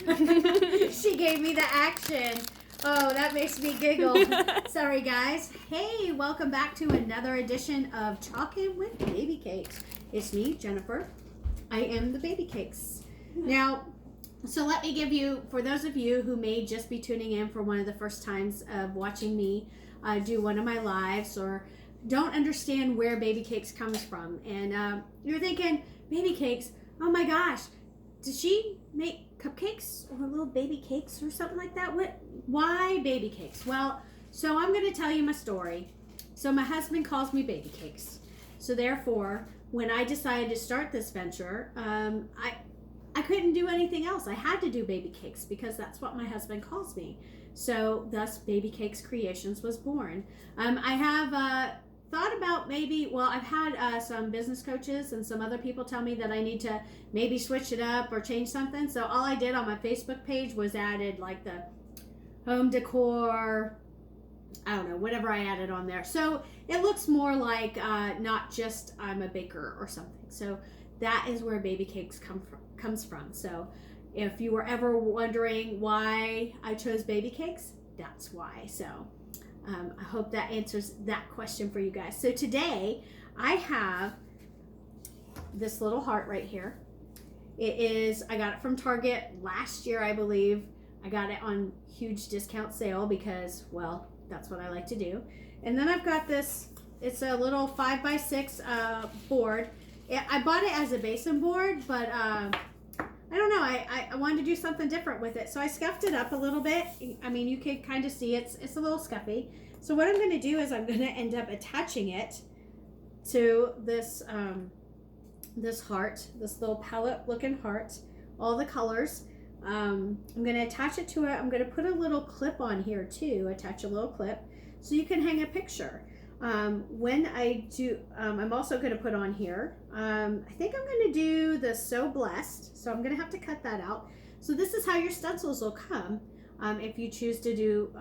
She gave me the action. Oh, that makes me giggle. Sorry, guys. Hey, welcome back to another edition of Talking with Babycakes. It's me, Jennifer. I am the Babycakes. Now, so let me give you, for those of you who may just be tuning in for one of the first times of watching me do one of my lives or don't understand where Babycakes comes from. And you're thinking, Babycakes, oh my gosh, did she make cupcakes or little baby cakes or something like that? Why baby cakes? Well, so I'm going to tell you my story. So my husband calls me Babycakes. So therefore, when I decided to start this venture, I couldn't do anything else. I had to do baby cakes because that's what my husband calls me. So thus Babycakes Creations was born. I have thought about I've had some business coaches and some other people tell me that I need to maybe switch it up or change something. So all I did on my Facebook page was added like the home decor, I don't know, whatever I added on there. So it looks more like not just I'm a baker or something. So that is where Babycakes comes from. So if you were ever wondering why I chose Babycakes, that's why. So I hope that answers that question for you guys. So today I have this little heart right here. I got it from Target last year, I believe. I got it on huge discount sale because, well, that's what I like to do. And then I've got this, it's a little 5x6 board. I bought it as a basin board, but I don't know, I wanted to do something different with it. So I scuffed it up a little bit. I mean, you can kind of see it's a little scuffy. So what I'm going to do is I'm going to end up attaching it to this this heart, this little palette looking heart, all the colors. I'm going to attach it to it. I'm going to put a little clip on here too, attach a little clip so you can hang a picture. When I do, I'm also going to put on here, I think I'm going to do the So Blessed. So I'm going to have to cut that out. So this is how your stencils will come. If you choose to do,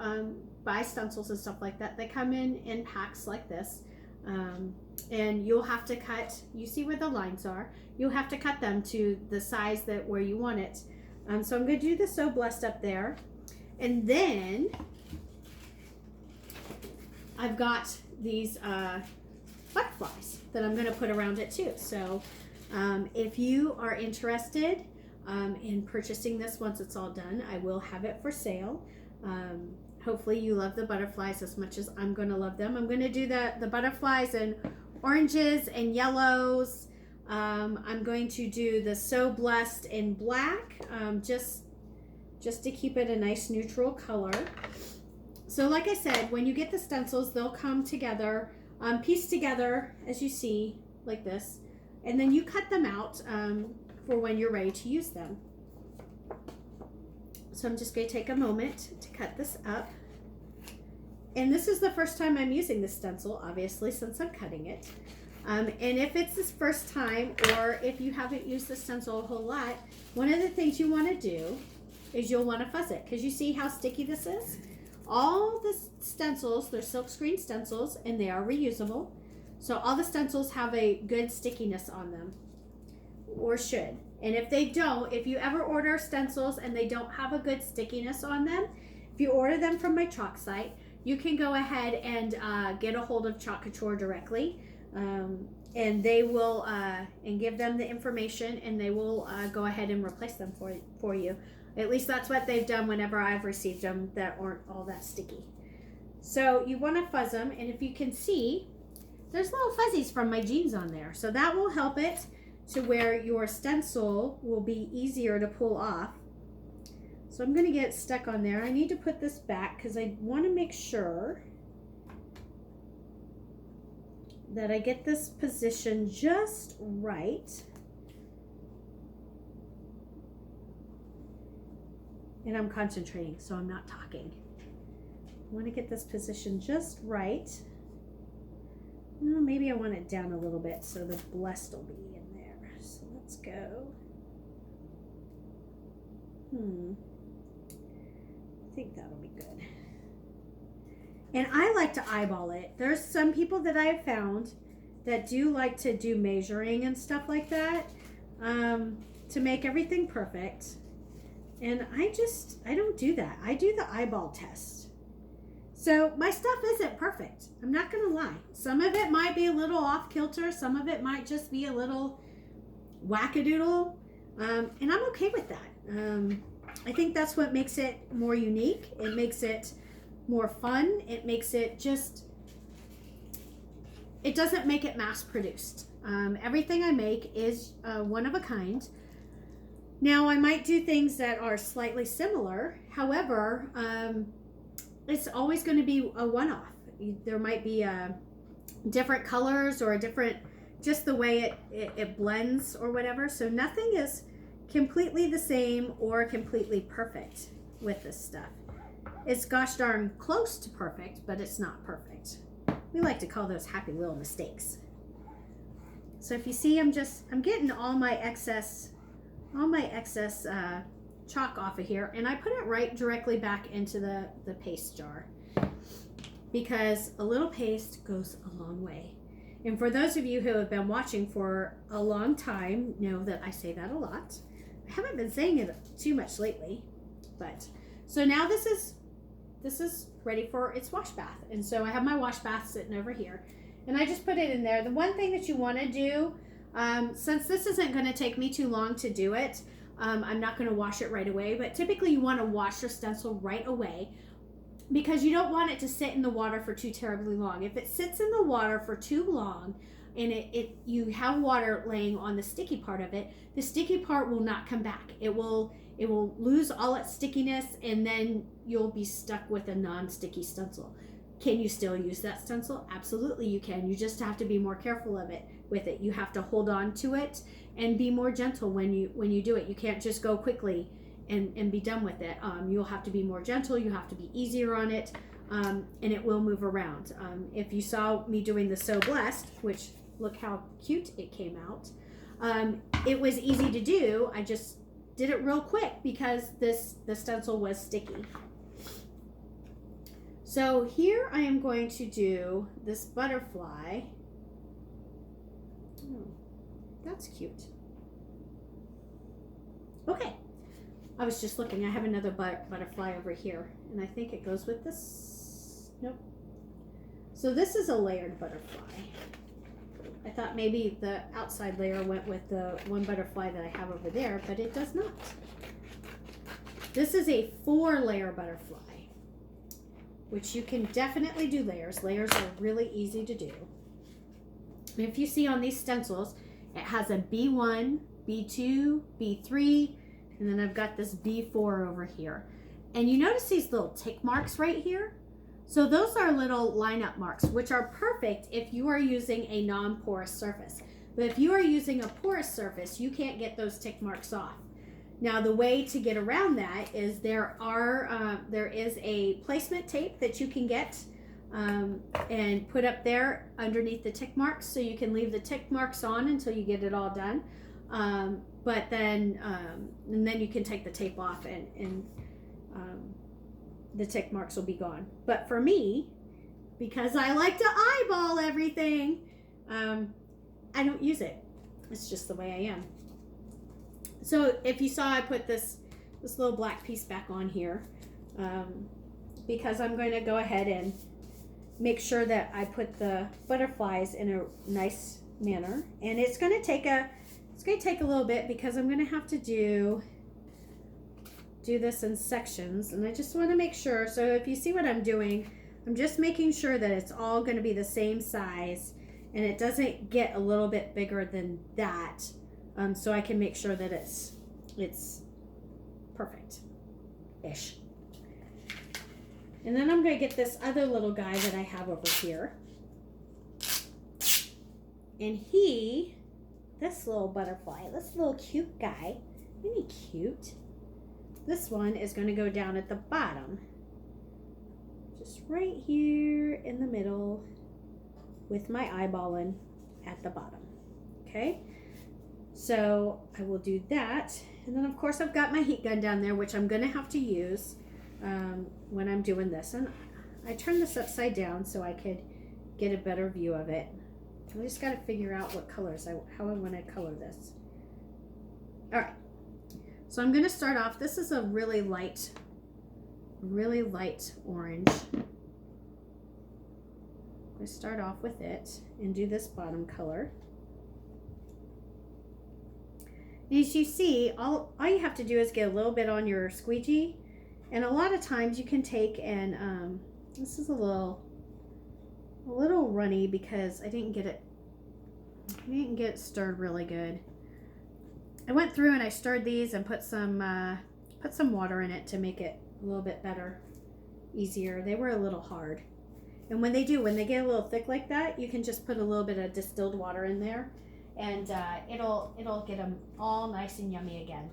buy stencils and stuff like that, they come in packs like this. And you'll have to cut, you see where the lines are, you'll have to cut them to the size where you want it. So I'm going to do the So Blessed up there. And then I've got these butterflies that I'm going to put around it too. So if you are interested in purchasing this once it's all done, I will have it for sale. Hopefully you love the butterflies as much as I'm going to love them. I'm going to do the butterflies in oranges and yellows. I'm going to do the So Blessed in black, just to keep it a nice neutral color. So like I said, when you get the stencils, they'll come together, pieced together, as you see, like this. And then you cut them out for when you're ready to use them. So I'm just going to take a moment to cut this up. And this is the first time I'm using this stencil, obviously, since I'm cutting it. And if it's this first time, or if you haven't used the stencil a whole lot, one of the things you want to do is you'll want to fuzz it. Because you see how sticky this is? All the stencils, they're silkscreen stencils, and they are reusable. So all the stencils have a good stickiness on them, or should. And if they don't, if you ever order stencils and they don't have a good stickiness on them, if you order them from my chalk site, you can go ahead and get a hold of Chalk Couture directly. And they will, and give them the information, and they will go ahead and replace them for you. At least that's what they've done whenever I've received them that aren't all that sticky. So you want to fuzz them, and if you can see, there's little fuzzies from my jeans on there. So that will help it to where your stencil will be easier to pull off. So I'm going to get it stuck on there. I need to put this back because I want to make sure that I get this position just right. And I'm concentrating, so I'm not talking. I want to get this position just right. Well, maybe I want it down a little bit so the blessed will be in there. So let's go. I think that'll be good. And I like to eyeball it. There's some people that I have found that do like to do measuring and stuff like that to make everything perfect. And I don't do that. I do the eyeball test. So my stuff isn't perfect. I'm not going to lie. Some of it might be a little off kilter. Some of it might just be a little wackadoodle. And I'm okay with that. I think that's what makes it more unique. It makes it more fun. It makes it just, it doesn't make it mass produced. Everything I make is one of a kind. Now I might do things that are slightly similar. However, it's always going to be a one-off. There might be different colors or a different, just the way it blends or whatever. So nothing is completely the same or completely perfect with this stuff. It's gosh darn close to perfect, but it's not perfect. We like to call those happy little mistakes. So if you see, I'm getting all my excess chalk off of here, and I put it right directly back into the paste jar because a little paste goes a long way. And for those of you who have been watching for a long time know that I say that a lot. I haven't been saying it too much lately, but so now this is ready for its wash bath. And so I have my wash bath sitting over here, and I just put it in there. The one thing that you want to do, since this isn't going to take me too long to do it, I'm not going to wash it right away, but typically you want to wash your stencil right away because you don't want it to sit in the water for too terribly long. If it sits in the water for too long and you have water laying on the sticky part of it, the sticky part will not come back. It will lose all its stickiness, and then you'll be stuck with a non-sticky stencil. Can you still use that stencil? Absolutely you can. You just have to be more careful with it. You have to hold on to it and be more gentle when you do it. You can't just go quickly and be done with it. You'll have to be more gentle. You have to be easier on it, and it will move around. If you saw me doing the So Blessed, which look how cute it came out, it was easy to do. I just did it real quick because the stencil was sticky. So here I am going to do this butterfly. Oh, that's cute. Okay, I was just looking. I have another butterfly over here, and I think it goes with this. Nope. So this is a layered butterfly. I thought maybe the outside layer went with the one butterfly that I have over there, but it does not. This is a 4-layer butterfly, which you can definitely do layers. Layers are really easy to do. And if you see on these stencils, it has a B1, B2, B3, and then I've got this B4 over here. And you notice these little tick marks right here? So those are little lineup marks, which are perfect if you are using a non-porous surface. But if you are using a porous surface, you can't get those tick marks off. Now the way to get around that is there is a placement tape that you can get and put up there underneath the tick marks, so you can leave the tick marks on until you get it all done. But then and then you can take the tape off and the tick marks will be gone. But for me, because I like to eyeball everything, I don't use it. It's just the way I am. So if you saw, I put this little black piece back on here because I'm going to go ahead and make sure that I put the butterflies in a nice manner. And it's going to take a little bit because I'm going to have to do this in sections, and I just want to make sure. So if you see what I'm doing, I'm just making sure that it's all going to be the same size and it doesn't get a little bit bigger than that, so I can make sure that it's perfect-ish. And then I'm going to get this other little guy that I have over here, and this little butterfly, this little cute guy, isn't he cute? This one is going to go down at the bottom, just right here in the middle with my eyeballing at the bottom. Okay, so I will do that. And then of course I've got my heat gun down there, which I'm going to have to use when I'm doing this. And I turned this upside down so I could get a better view of it. I just got to figure out what colors, how I want to color this. All right. So I'm going to start off. This is a really light orange. I'm going to start off with it and do this bottom color. As you see, all you have to do is get a little bit on your squeegee, and a lot of times you can take and this is a little runny because I didn't get it stirred really good. I went through and I stirred these and put some water in it to make it a little bit better, easier. They were a little hard, and when they get a little thick like that, you can just put a little bit of distilled water in there, and it'll get them all nice and yummy again.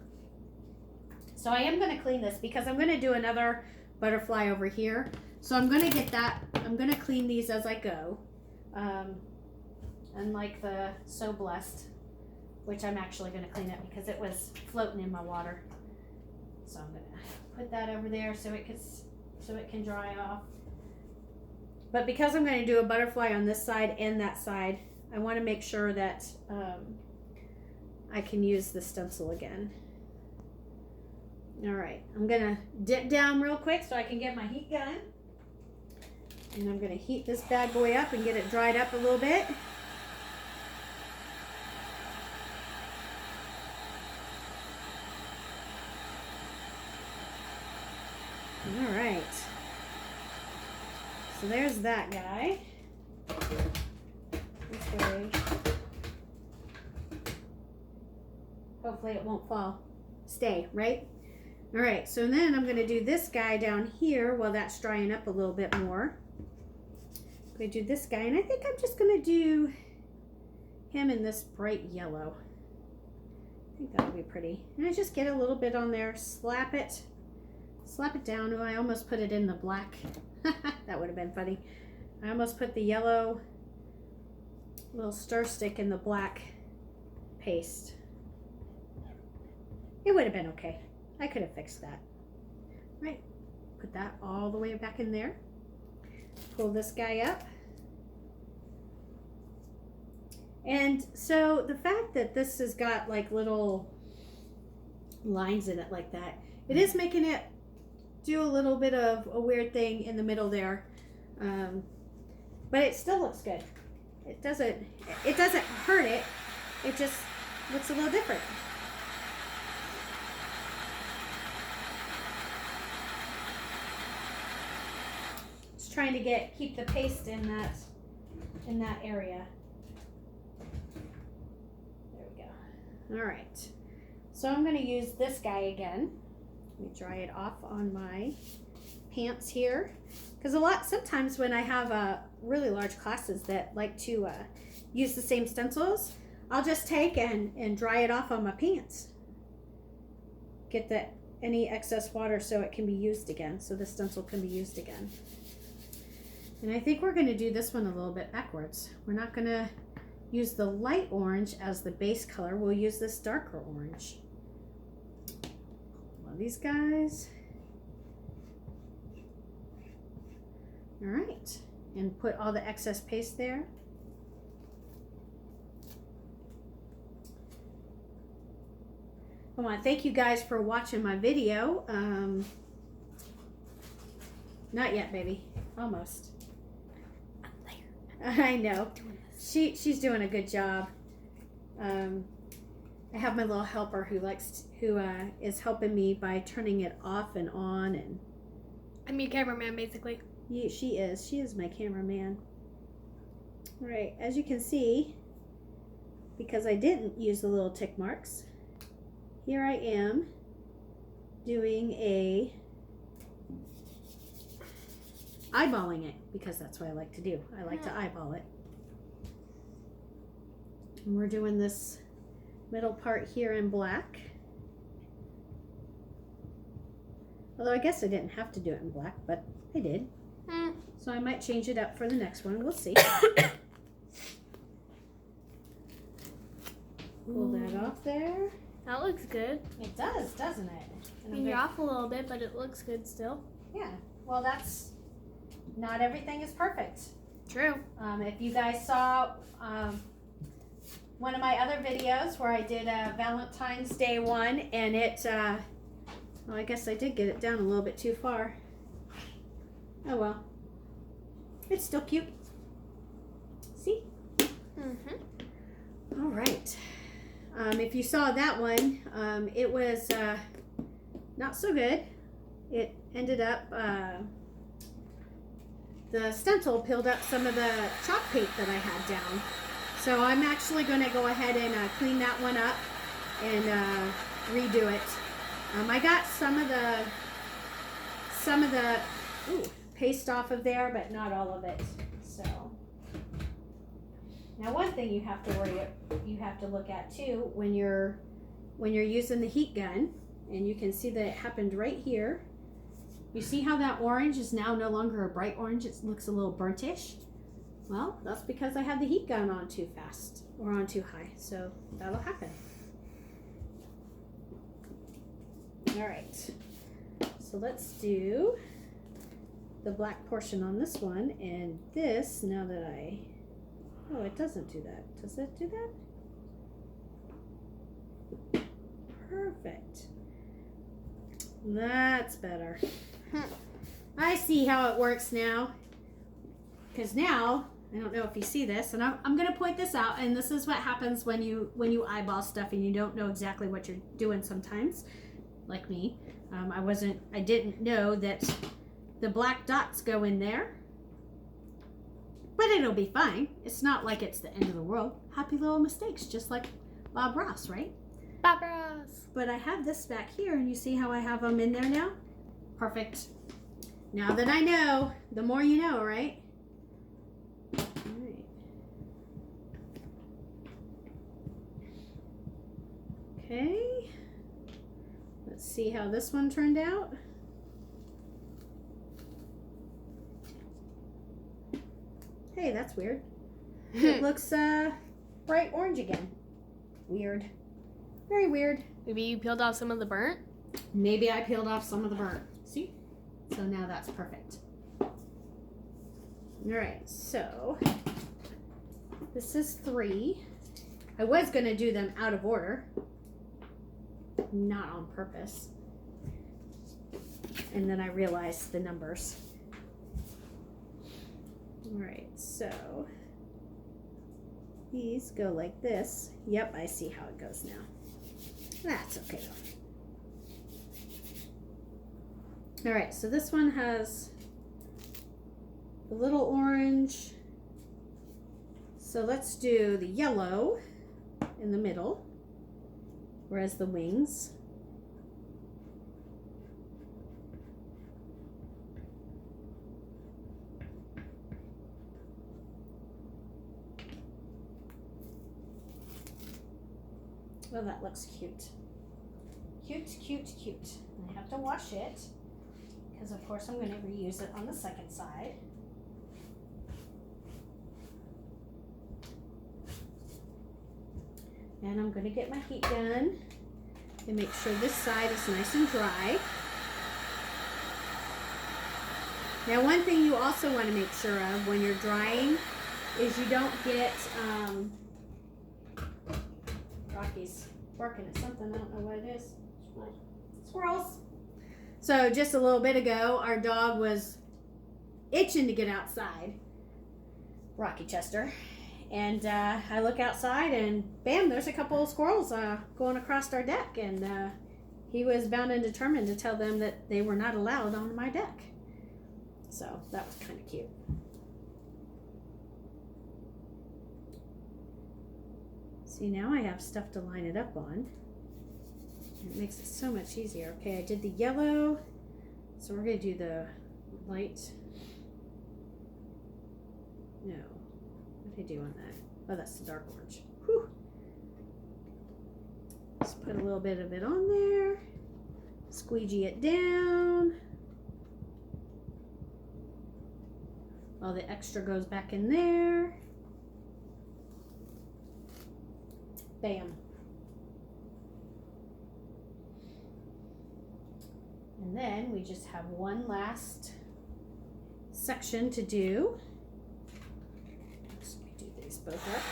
So I am going to clean this because I'm going to do another butterfly over here. So I'm going to clean these as I go. Unlike the So Blessed, which I'm actually going to clean it because it was floating in my water. So I'm going to put that over there so it can dry off. But because I'm going to do a butterfly on this side and that side, I want to make sure that I can use the stencil again. All right, I'm going to dip down real quick so I can get my heat gun. And I'm going to heat this bad boy up and get it dried up a little bit. All right. So there's that guy. Okay. Hopefully it won't stay, right? All right, so then I'm going to do this guy down here while that's drying up a little bit more. I'm going to do this guy, and I think I'm just going to do him in this bright yellow. I think that would be pretty. And I just get a little bit on there, slap it down. Oh, I almost put it in the black. That would have been funny. I almost put the yellow little stir stick in the black paste. It would have been okay. I could have fixed that. Right, put that all the way back in there. Pull this guy up. And so the fact that this has got like little lines in it like that, it is making it do a little bit of a weird thing in the middle there. But it still looks good. It doesn't hurt it. It just looks a little different. Trying to keep the paste in that area. There we go. All right. So I'm going to use this guy again. Let me dry it off on my pants here, because sometimes when I have really large classes that like to use the same stencils, I'll just take and dry it off on my pants. Get any excess water so it can be used again, so the stencil can be used again. And I think we're going to do this one a little bit backwards. We're not going to use the light orange as the base color. We'll use this darker orange. One of these guys. All right. And put all the excess paste there. I want to thank you guys for watching my video. Not yet, baby. Almost. I know. She's doing a good job. I have my little helper who is helping me by turning it off and on, and I'm your cameraman, basically. She is my cameraman. All right, as you can see, because I didn't use the little tick marks, here I am doing eyeballing it, because that's what I like to do. I like to eyeball it. And we're doing this middle part here in black. Although I guess I didn't have to do it in black, but I did. So I might change it up for the next one. We'll see. Pull that off there. That looks good. It does, doesn't it? I mean, you're off a little bit, but it looks good still. Yeah. Well, not everything is perfect. True. If you guys saw one of my other videos where I did a Valentine's Day one, and it, well, I guess I did get it down a little bit too far. Oh well. It's still cute. See? Mm-hmm. All right. If you saw that one, it was not so good. It ended up, the stencil peeled up some of the chalk paint that I had down. So I'm actually going to go ahead and clean that one up and redo it. I got some of the paste off of there, but not all of it. So now one thing you have to look at too when you're using the heat gun, and you can see that it happened right here. You see how that orange is now no longer a bright orange, it looks a little burnt-ish? Well, that's because I had the heat gun on too fast or on too high, so that'll happen. All right, so let's do the black portion on this one, and this, now that oh, it doesn't do that. Does it do that? Perfect. That's better. I see how it works now. Because now, I don't know if you see this, and I'm going to point this out, and this is what happens when you eyeball stuff and you don't know exactly what you're doing sometimes, like me. I didn't know that the black dots go in there, but it'll be fine. It's not like it's the end of the world. Happy little mistakes, just like Bob Ross, right? Bob Ross. But I have this back here, and you see how I have them in there now? Perfect. Now that I know, the more you know, right? All right. Okay. Let's see how this one turned out. Hey, that's weird. It looks bright orange again. Weird. Very weird. Maybe you peeled off some of the burnt? Maybe I peeled off some of the burnt. See? So now that's perfect. Alright, so this is 3. I was going to do them out of order. Not on purpose. And then I realized the numbers. Alright, so these go like this. Yep, I see how it goes now. That's okay though. Alright, so this one has the little orange. So let's do the yellow in the middle, whereas the wings. Well, that looks cute. Cute, cute, cute. I have to wash it because, of course, I'm going to reuse it on the second side. And I'm going to get my heat gun and make sure this side is nice and dry. Now, one thing you also want to make sure of when you're drying is you don't get Rocky's barking at something. I don't know what it is. Squirrels. So just a little bit ago, our dog was itching to get outside. Rocky Chester. And I look outside and bam, there's a couple of squirrels going across our deck. And he was bound and determined to tell them that they were not allowed on my deck. So that was kind of cute. See, now I have stuff to line it up on. It makes it so much easier. Okay, I did the yellow. So we're going to do the light. No. What did I do on that? Oh, that's the dark orange. Whew. Let's put a little bit of it on there. Squeegee it down. All the extra goes back in there. Bam. And then we just have one last section to do. Let's do these both up.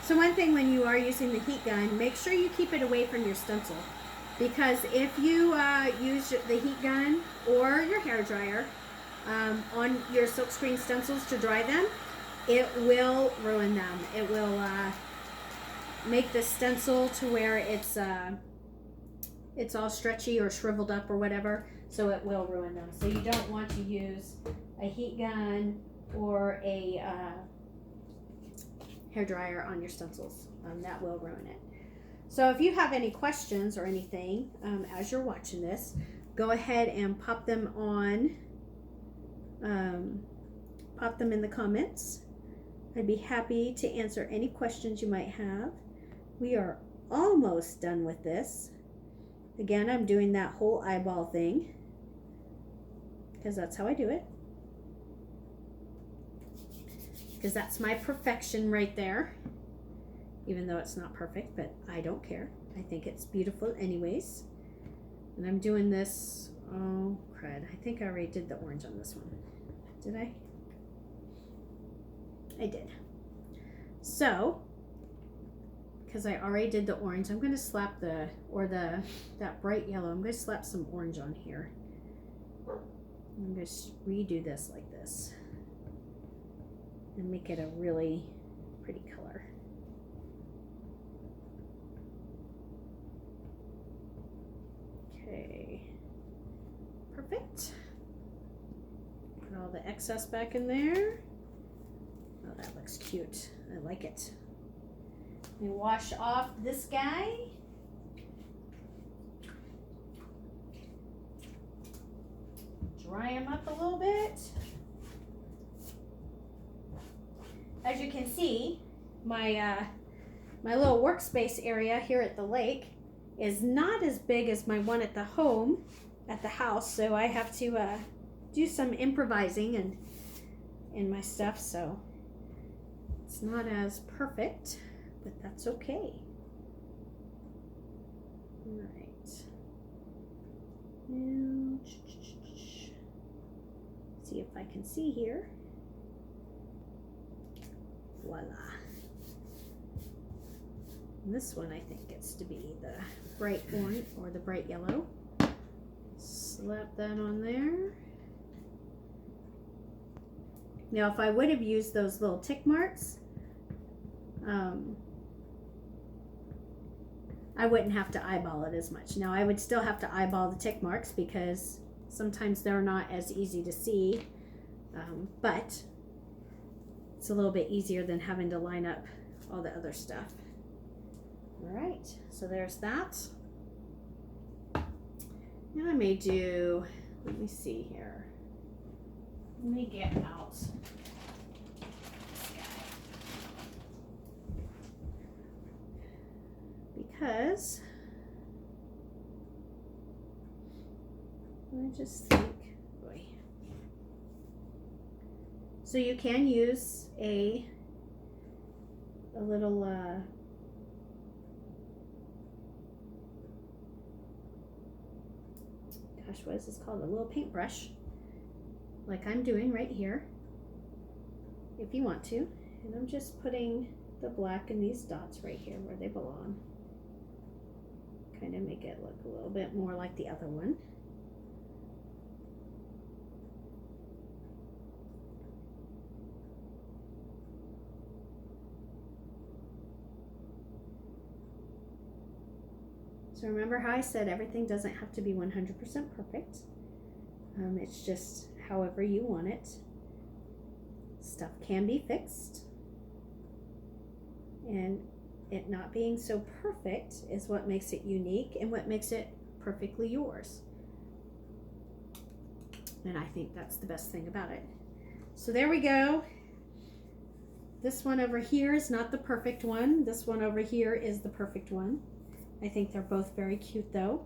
So one thing when you are using the heat gun, make sure you keep it away from your stencil. Because if you use the heat gun or your hair dryer on your silkscreen stencils to dry them, it will ruin them. It will make the stencil to where it's all stretchy or shriveled up or whatever, so it will ruin them. So you don't want to use a heat gun or a hair dryer on your stencils. That will ruin it. So if you have any questions or anything as you're watching this, go ahead and pop them in the comments. I'd be happy to answer any questions you might have. We are almost done with this. Again, I'm doing that whole eyeball thing because that's how I do it. Because that's my perfection right there. Even though it's not perfect, but I don't care. I think it's beautiful anyways. And I'm doing this, oh crud, I think I already did the orange on this one. Did I? I did. So, because I already did the orange, I'm going to slap that bright yellow, I'm going to slap some orange on here. I'm going to redo this like this and make it a really pretty color. Okay, perfect. Put all the excess back in there. Oh, that looks cute. I like it. Let me wash off this guy. Dry him up a little bit. As you can see, my little workspace area here at the lake is not as big as my one at the house, so I have to do some improvising in my stuff, so it's not as perfect, but that's okay. All right. Now, see if I can see here. Voila. And this one I think gets to be the bright orange or the bright yellow. Slap that on there. Now if I would have used those little tick marks, I wouldn't have to eyeball it as much. Now I would still have to eyeball the tick marks because sometimes they're not as easy to see, but it's a little bit easier than having to line up all the other stuff. All right, so there's that. Now I may do, let me see here. Let me get out this guy. Because I just think, boy. So you can use a little gosh, what is this called? A little paintbrush, like I'm doing right here, if you want to. And I'm just putting the black in these dots right here where they belong. Kind of make it look a little bit more like the other one. So remember how I said everything doesn't have to be 100% perfect. It's just however you want it. Stuff can be fixed. And it not being so perfect is what makes it unique and what makes it perfectly yours. And I think that's the best thing about it. So there we go. This one over here is not the perfect one. This one over here is the perfect one. I think they're both very cute though.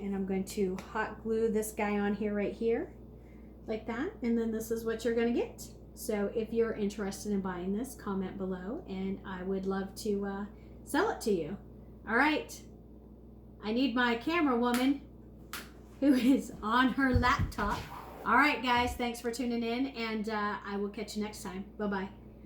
And I'm going to hot glue this guy on here right here, like that. And then this is what you're gonna get. So if you're interested in buying this, comment below and I would love to sell it to you. All right, I need my camera woman who is on her laptop. All right guys, thanks for tuning in and I will catch you next time. Bye-bye.